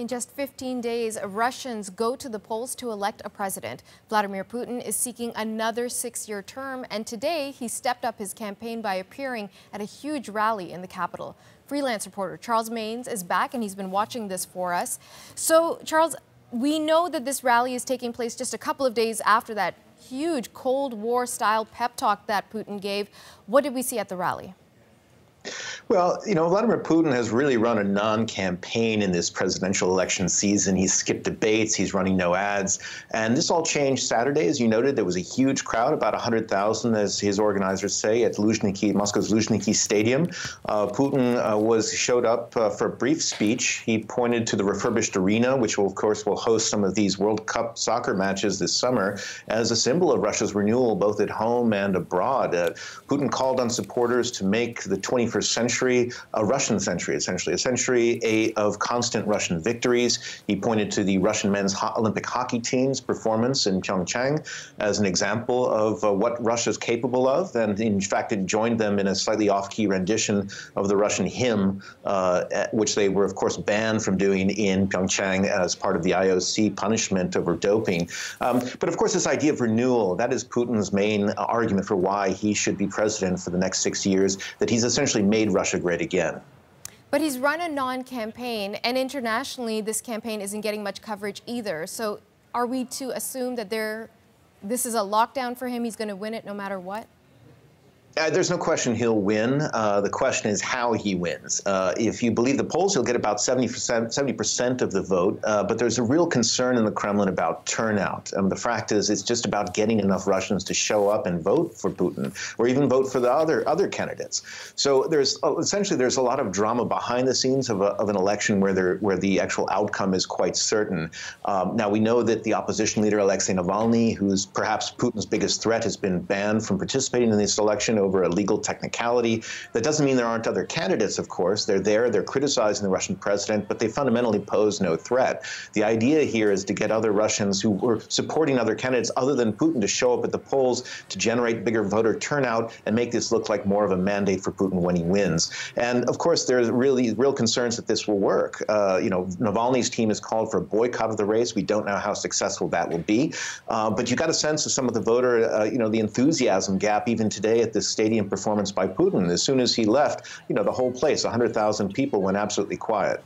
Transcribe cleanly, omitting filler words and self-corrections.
In just 15 days, Russians go to the polls to elect a president. Vladimir Putin is seeking another 6-year term, and today he stepped up his campaign by appearing at a huge rally in the capital. Freelance reporter Charles Maines is back, and he's been watching this for us. So, Charles, we know that this rally is taking place just a couple of days after that huge Cold War-style pep talk that Putin gave. What did we see at the rally? Well, Vladimir Putin has really run a non-campaign in this presidential election season. He's skipped debates. He's running no ads. And this all changed Saturday. As you noted, there was a huge crowd, about 100,000, as his organizers say, at Moscow's Luzhniki Stadium. Putin showed up for a brief speech. He pointed to the refurbished arena, which will, of course, will host some of these World Cup soccer matches this summer, as a symbol of Russia's renewal, both at home and abroad. Putin called on supporters to make the 21st century a Russian century, essentially, a century of constant Russian victories. He pointed to the Russian men's Olympic hockey team's performance in Pyeongchang as an example of what Russia's capable of, and in fact, it joined them in a slightly off-key rendition of the Russian hymn, which they were, of course, banned from doing in Pyeongchang as part of the IOC punishment over doping. But of course, this idea of renewal, that is Putin's main argument for why he should be president for the next 6 years, that he's essentially made Russia great again. But he's run a non-campaign, and internationally, this campaign isn't getting much coverage either. So are we to assume that this is a lockdown for him? He's going to win it no matter what? There's no question he'll win. The question is how he wins. If you believe the polls, he'll get about 70% of the vote. But there's a real concern in the Kremlin about turnout. The fact is, it's just about getting enough Russians to show up and vote for Putin, or even vote for the other candidates. So there's essentially a lot of drama behind the scenes of an election where the actual outcome is quite certain. Now we know that the opposition leader Alexei Navalny, who's perhaps Putin's biggest threat, has been banned from participating in this election over a legal technicality. That doesn't mean there aren't other candidates, of course. They're criticizing the Russian president, but they fundamentally pose no threat. The idea here is to get other Russians who were supporting other candidates other than Putin to show up at the polls to generate bigger voter turnout and make this look like more of a mandate for Putin when he wins. And of course, there's real concerns that this will work. Navalny's team has called for a boycott of the race. We don't know how successful that will be. But you got a sense of some of the voter, the enthusiasm gap even today at this stadium performance by Putin. As soon as he left, the whole place, 100,000 people, went absolutely quiet.